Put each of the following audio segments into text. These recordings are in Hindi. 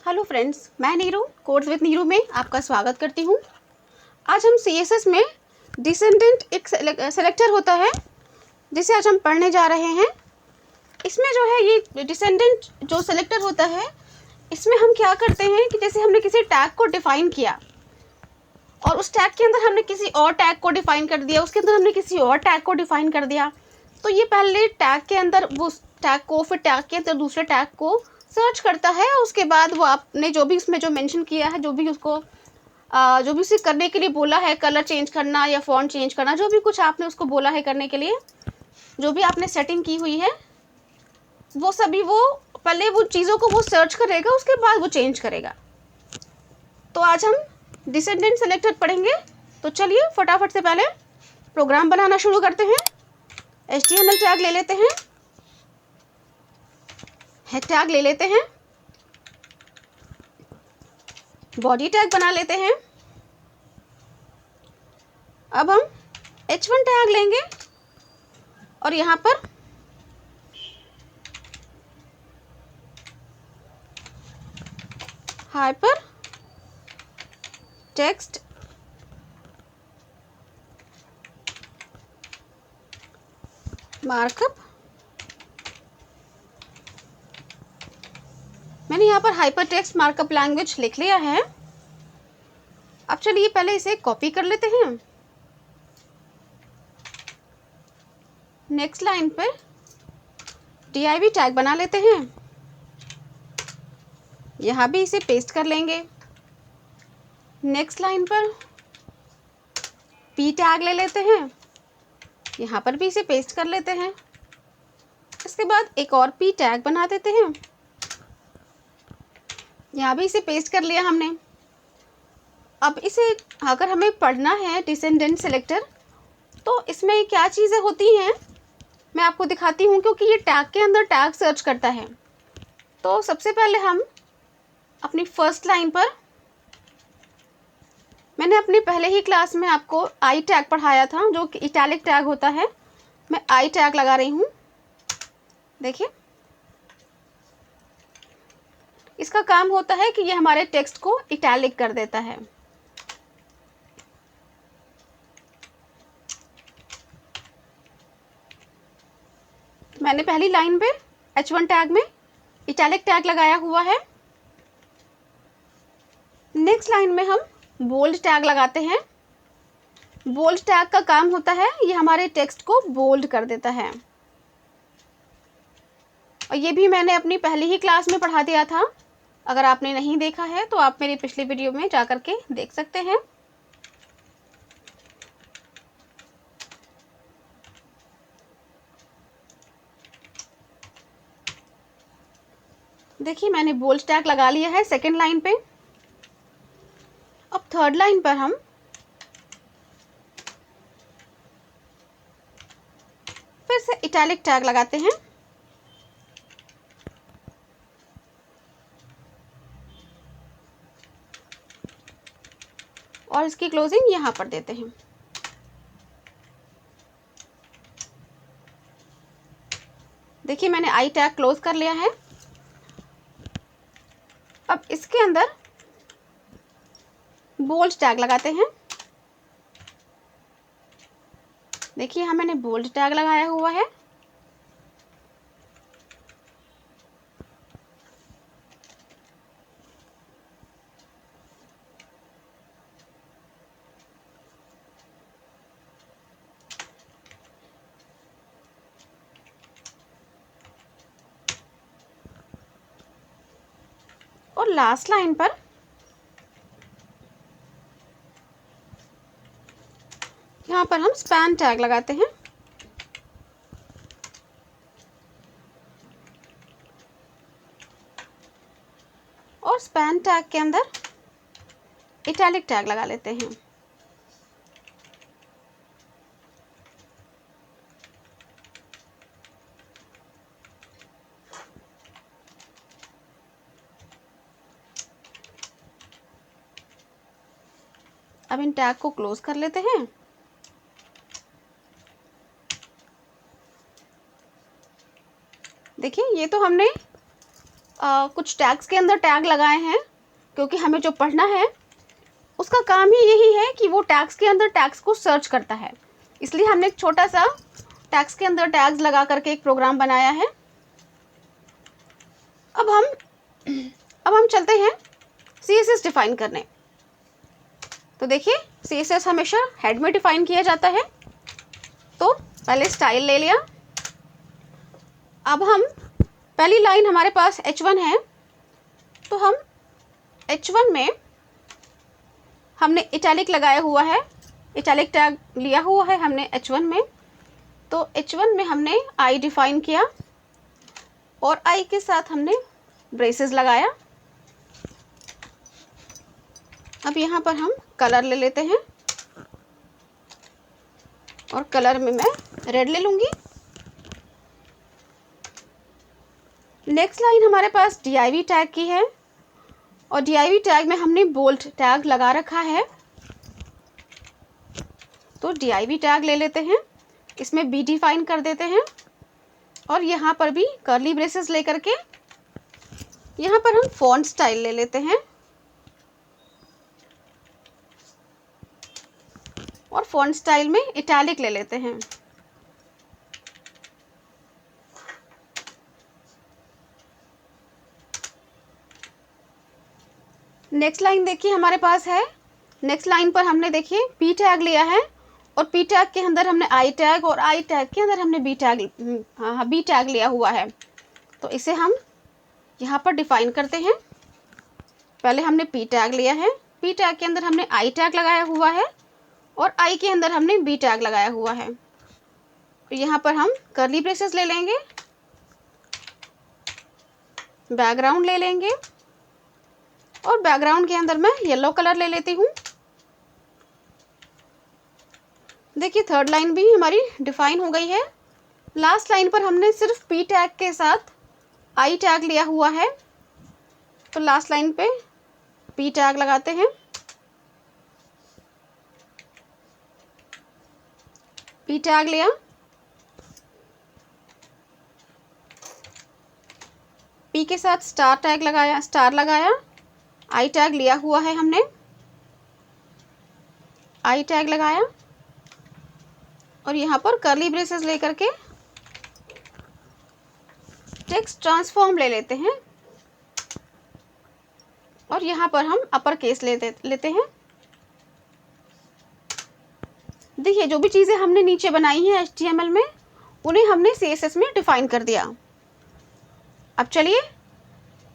हेलो फ्रेंड्स, मैं नीरू कोड्स विद नीरू में आपका स्वागत करती हूँ। आज हम CSS में डिसेंडेंट एक सेलेक्टर होता है जिसे आज हम पढ़ने जा रहे हैं। इसमें जो है ये डिसेंडेंट जो सेलेक्टर होता है, इसमें हम क्या करते हैं कि जैसे हमने किसी टैग को डिफ़ाइन किया और उस टैग के अंदर हमने किसी और टैग को डिफ़ाइन कर दिया, उसके अंदर हमने किसी और टैग को डिफ़ाइन कर दिया, तो ये पहले टैग के अंदर वो टैग को, फिर टैग के अंदर दूसरे टैग को सर्च करता है। उसके बाद वो आपने जो भी उसमें जो मेंशन किया है, जो भी उसको जो भी उसे करने के लिए बोला है, कलर चेंज करना या फॉन्ट चेंज करना, जो भी कुछ आपने उसको बोला है करने के लिए, जो भी आपने सेटिंग की हुई है, वो सभी वो पहले वो चीज़ों को वो सर्च करेगा, उसके बाद वो चेंज करेगा। तो आज हम डिसेंडेंट सेलेक्टर पढ़ेंगे। तो चलिए फटाफट से पहले प्रोग्राम बनाना शुरू करते हैं। HTML टैग ले लेते हैं, हेड टैग ले लेते हैं, बॉडी टैग बना लेते हैं। अब हम H1 टैग लेंगे और यहाँ पर हाइपर टेक्स्ट मार्कअप, मैंने यहाँ पर हाइपर टेक्स्ट मार्कअप लैंग्वेज लिख लिया है। अब चलिए पहले इसे कॉपी कर लेते हैं। नेक्स्ट लाइन पर div टैग बना लेते हैं, यहाँ भी इसे पेस्ट कर लेंगे। नेक्स्ट लाइन पर p टैग ले लेते हैं, यहाँ पर भी इसे पेस्ट कर लेते हैं। इसके बाद एक और p टैग बना देते हैं, यहाँ भी इसे पेस्ट कर लिया हमने। अब इसे अगर हमें पढ़ना है डिसेंडेंट सेलेक्टर, तो इसमें क्या चीज़ें होती हैं मैं आपको दिखाती हूँ, क्योंकि ये टैग के अंदर टैग सर्च करता है। तो सबसे पहले हम अपनी फर्स्ट लाइन पर, मैंने अपनी पहले ही क्लास में आपको आई टैग पढ़ाया था, जो कि इटैलिक टैग होता है। मैं आई टैग लगा रही हूँ, देखिए। इसका काम होता है कि ये हमारे टेक्स्ट को इटैलिक कर देता है। मैंने पहली लाइन पे H1 टैग में इटैलिक टैग लगाया हुआ है। नेक्स्ट लाइन में हम बोल्ड टैग लगाते हैं। बोल्ड टैग का काम होता है, ये हमारे टेक्स्ट को बोल्ड कर देता है। और ये भी मैंने अपनी पहली ही क्लास में पढ़ा दिया था। अगर आपने नहीं देखा है तो आप मेरी पिछली वीडियो में जा कर के देख सकते हैं। देखिए मैंने बोल्ड टैग लगा लिया है सेकेंड लाइन पे। अब थर्ड लाइन पर हम फिर से इटैलिक टैग लगाते हैं। और इसकी क्लोजिंग यहाँ पर देते हैं। देखिए मैंने आई टैग क्लोज कर लिया है। अब इसके अंदर बोल्ड टैग लगाते हैं। देखिए यहाँ मैंने बोल्ड टैग लगाया हुआ है। और लास्ट लाइन पर यहाँ पर हम स्पैन टैग लगाते हैं। और स्पैन टैग के अंदर इटैलिक टैग लगा लेते हैं। अब इन टैग को क्लोज कर लेते हैं। देखिए ये तो हमने कुछ टैग्स के अंदर टैग लगाए हैं, क्योंकि हमें जो पढ़ना है उसका काम ही यही है कि वो टैग्स के अंदर टैग्स को सर्च करता है। इसलिए हमने एक छोटा सा टैग्स के अंदर टैग्स लगा करके एक प्रोग्राम बनाया है। अब हम चलते हैं CSS डिफाइन करने। तो देखिए, CSS हमेशा हेड में डिफाइन किया जाता है। तो पहले स्टाइल ले लिया। अब हम पहली लाइन हमारे पास H1 है, तो हम H1 में हमने इटैलिक लगाया हुआ है, इटैलिक टैग लिया हुआ है हमने H1 में। तो H1 में हमने I डिफाइन किया और I के साथ हमने ब्रेसेस लगाया। अब यहाँ पर हम कलर ले लेते हैं और कलर में मैं रेड ले लूँगी। नेक्स्ट लाइन हमारे पास div टैग की है और div टैग में हमने बोल्ड टैग लगा रखा है। तो div टैग ले लेते हैं, इसमें b डिफाइन कर देते हैं और यहाँ पर भी कर्ली ब्रेसेस लेकर के यहाँ पर हम फॉन्ट स्टाइल ले लेते हैं और फॉन्ट स्टाइल में इटैलिक ले लेते हैं। नेक्स्ट लाइन देखिए हमारे पास है। नेक्स्ट लाइन पर हमने देखिए p टैग लिया है और p टैग के अंदर हमने i टैग और i टैग के अंदर हमने b टैग लिया हुआ है। तो इसे हम यहाँ पर डिफाइन करते हैं। पहले हमने p टैग लिया है, p टैग के अंदर हमने i टैग लगाया हुआ है और i के अंदर हमने b टैग लगाया हुआ है। तो यहाँ पर हम कर्ली ब्रेसेस ले लेंगे, बैकग्राउंड ले लेंगे और बैकग्राउंड के अंदर मैं येलो कलर ले लेती हूँ। देखिए थर्ड लाइन भी हमारी डिफाइन हो गई है। लास्ट लाइन पर हमने सिर्फ p टैग के साथ i टैग लिया हुआ है। तो लास्ट लाइन पे p टैग लगाते हैं, p टैग लिया, p के साथ स्टार टैग लगाया, स्टार लगाया, i टैग लिया हुआ है हमने, i टैग लगाया और यहाँ पर कर्ली ब्रेसेस लेकर के टेक्स्ट ट्रांसफॉर्म ले लेते हैं और यहाँ पर हम अपर केस लेते हैं। देखिए जो भी चीज़ें हमने नीचे बनाई हैं HTML में, उन्हें हमने CSS में डिफाइन कर दिया। अब चलिए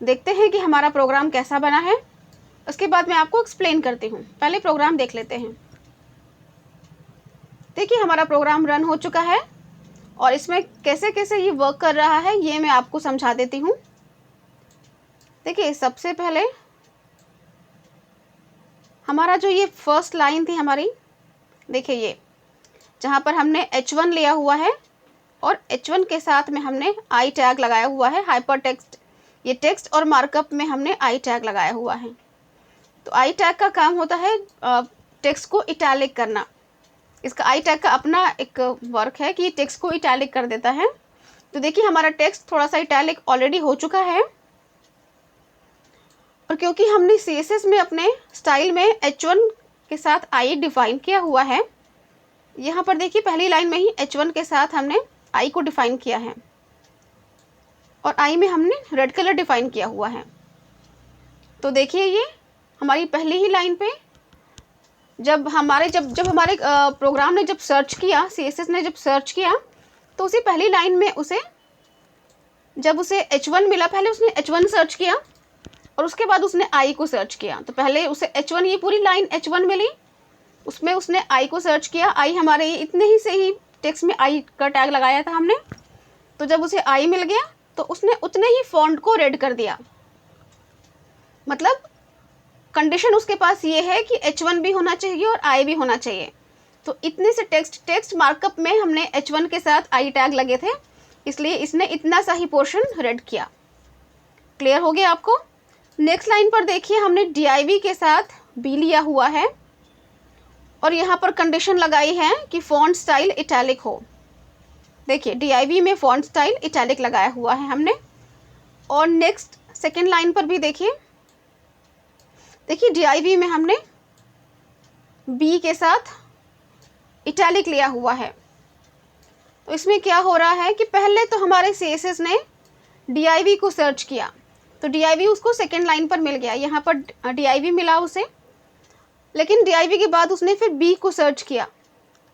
देखते हैं कि हमारा प्रोग्राम कैसा बना है। उसके बाद मैं आपको एक्सप्लेन करती हूँ। पहले प्रोग्राम देख लेते हैं। देखिए हमारा प्रोग्राम रन हो चुका है और इसमें कैसे कैसे ये वर्क कर रहा है ये मैं आपको समझा देती हूँ। देखिए सबसे पहले हमारा जो ये फर्स्ट लाइन थी हमारी, देखिए ये जहाँ पर हमने H1 लिया हुआ है और H1 के साथ में हमने I टैग लगाया हुआ है। हाइपर टेक्स्ट, ये टेक्स्ट और मार्कअप में हमने I टैग लगाया हुआ है। तो I टैग का काम होता है टेक्स्ट को इटैलिक करना। इसका I टैग का अपना एक वर्क है कि टेक्स्ट को इटैलिक कर देता है। तो देखिए हमारा टेक्स्ट थोड़ा सा इटैलिक ऑलरेडी हो चुका है और क्योंकि हमने CSS में अपने स्टाइल में H1 के साथ I डिफाइन किया हुआ है, यहाँ पर देखिए पहली लाइन में ही H1 के साथ हमने I को डिफाइन किया है और I में हमने रेड कलर डिफाइन किया हुआ है। तो देखिए ये हमारी पहली ही लाइन पे जब हमारे प्रोग्राम ने जब सर्च किया, CSS ने जब सर्च किया, तो उसी पहली लाइन में जब उसे H1 मिला, पहले उसने H1 सर्च किया और उसके बाद उसने I को सर्च किया। तो पहले उसे H1, ये पूरी लाइन H1 मिली, उसमें उसने I को सर्च किया। I हमारे ये इतने ही से ही टेक्स्ट में I का टैग लगाया था हमने। तो जब उसे I मिल गया तो उसने उतने ही फॉन्ट को रेड कर दिया। मतलब कंडीशन उसके पास ये है कि H1 भी होना चाहिए और I भी होना चाहिए। तो इतने से टेक्स्ट मार्कअप में हमने H1 के साथ I टैग लगे थे, इसलिए इसने इतना सा ही पोर्शन रेड किया। क्लियर हो गया आपको? नेक्स्ट लाइन पर देखिए हमने div के साथ b लिया हुआ है और यहाँ पर कंडीशन लगाई है कि फॉन्ट स्टाइल इटैलिक हो। देखिए div में फॉन्ट स्टाइल इटैलिक लगाया हुआ है हमने। और नेक्स्ट सेकेंड लाइन पर भी देखिए DIV में हमने B के साथ इटैलिक लिया हुआ है। तो इसमें क्या हो रहा है कि पहले तो हमारे CSS ने DIV को सर्च किया, तो DIV उसको सेकेंड लाइन पर मिल गया, यहाँ पर DIV मिला उसे। लेकिन DIV के बाद उसने फिर B को सर्च किया।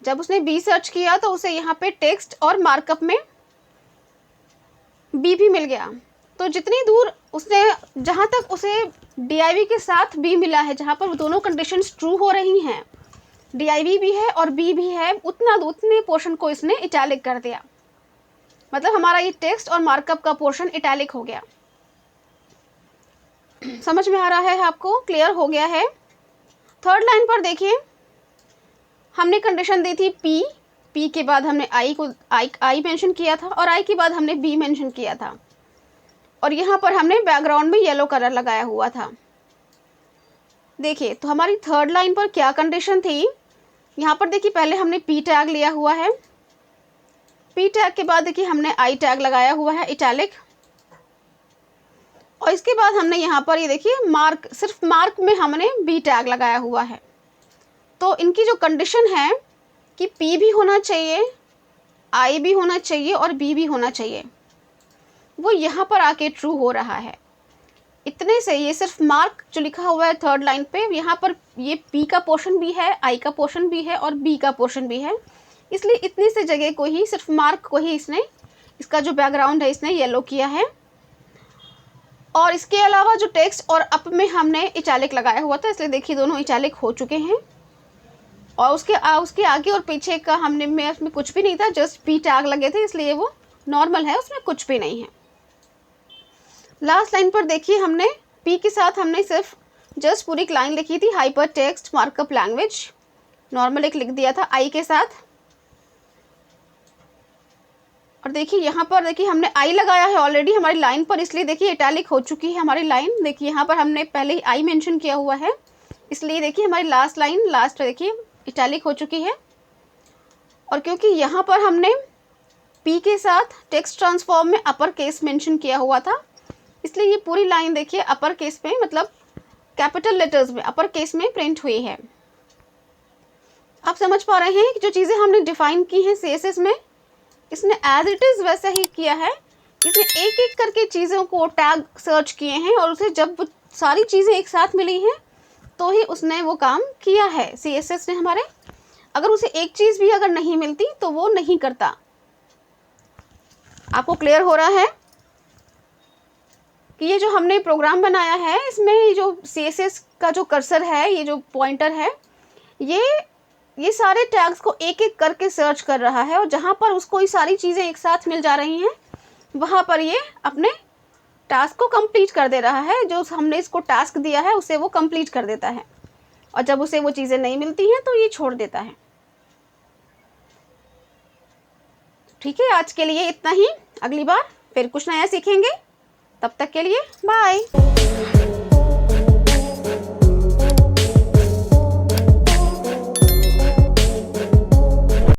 जब उसने B सर्च किया तो उसे यहाँ पे टेक्स्ट और मार्कअप में B भी मिल गया। तो जितनी दूर उसने, जहाँ तक उसे DIV के साथ B मिला है, जहाँ पर दोनों कंडीशंस ट्रू हो रही हैं, DIV भी है और B भी है, उतने पोर्शन को इसने इटैलिक कर दिया। मतलब हमारा ये टेक्स्ट और मार्कअप का पोर्शन इटैलिक हो गया। समझ में आ रहा है आपको? क्लियर हो गया है? थर्ड लाइन पर देखिए, हमने कंडीशन दी थी P के बाद हमने I मेंशन किया था और I के बाद हमने B मेंशन किया था, और यहाँ पर हमने बैकग्राउंड में येलो कलर लगाया हुआ था। देखिए तो हमारी थर्ड लाइन पर क्या कंडीशन थी, यहाँ पर देखिए पहले हमने P टैग लिया हुआ है, P टैग के बाद देखिए हमने I टैग लगाया हुआ है इटैलिक, और इसके बाद हमने यहाँ पर ये देखिए मार्क, सिर्फ मार्क में हमने B टैग लगाया हुआ है। तो इनकी जो कंडीशन है कि P भी होना चाहिए, I भी होना चाहिए और B भी होना चाहिए, वो यहाँ पर आके ट्रू हो रहा है। इतने से ये सिर्फ मार्क जो लिखा हुआ है थर्ड लाइन पे, यहाँ पर ये P का पोर्शन भी है, I का पोर्शन भी है और B का पोर्शन भी है, इसलिए इतनी से जगह को ही, सिर्फ मार्क को ही इसने, इसका जो बैकग्राउंड है इसने येलो किया है। और इसके अलावा जो टेक्स्ट और अप में हमने इटैलिक लगाया हुआ था, इसलिए देखिए दोनों इटैलिक हो चुके हैं। और उसके आगे और पीछे का हमने उसमें कुछ भी नहीं था, जस्ट P टैग लगे थे, इसलिए वो नॉर्मल है, उसमें कुछ भी नहीं है। लास्ट लाइन पर देखिए हमने P के साथ हमने सिर्फ जस्ट पूरी लाइन लिखी थी, hyper text markup language, normal एक लिख दिया था I के साथ। और देखिए यहाँ पर देखिए हमने I लगाया है ऑलरेडी हमारी लाइन पर, इसलिए देखिए इटैलिक हो चुकी है हमारी लाइन। देखिए यहाँ पर हमने पहले ही I मेंशन किया हुआ है, इसलिए देखिए हमारी लास्ट लाइन, लास्ट देखिए इटैलिक हो चुकी है। और क्योंकि यहाँ पर हमने P के साथ टेक्स्ट ट्रांसफॉर्म में अपर केस मेंशन किया हुआ था, इसलिए ये पूरी लाइन देखिए अपर केस में, मतलब कैपिटल लेटर्स में, अपर केस में प्रिंट हुई है। आप समझ पा रहे हैं कि जो चीज़ें हमने डिफाइन की हैं CSS में, इसने एज इट इज़ वैसा ही किया है। इसने एक एक करके चीज़ों को टैग सर्च किए हैं और उसे जब सारी चीज़ें एक साथ मिली हैं तो ही उसने वो काम किया है CSS ने हमारे। अगर उसे एक चीज़ भी अगर नहीं मिलती तो वो नहीं करता। आपको क्लियर हो रहा है कि ये जो हमने प्रोग्राम बनाया है, इसमें जो CSS का जो कर्सर है, ये जो पॉइंटर है, ये सारे टैग्स को एक एक करके सर्च कर रहा है, और जहाँ पर उसको ये सारी चीज़ें एक साथ मिल जा रही हैं वहाँ पर ये अपने टास्क को कंप्लीट कर दे रहा है। जो हमने इसको टास्क दिया है उसे वो कंप्लीट कर देता है, और जब उसे वो चीज़ें नहीं मिलती हैं तो ये छोड़ देता है। ठीक है, आज के लिए इतना ही। अगली बार फिर कुछ नया सीखेंगे, तब तक के लिए बाय।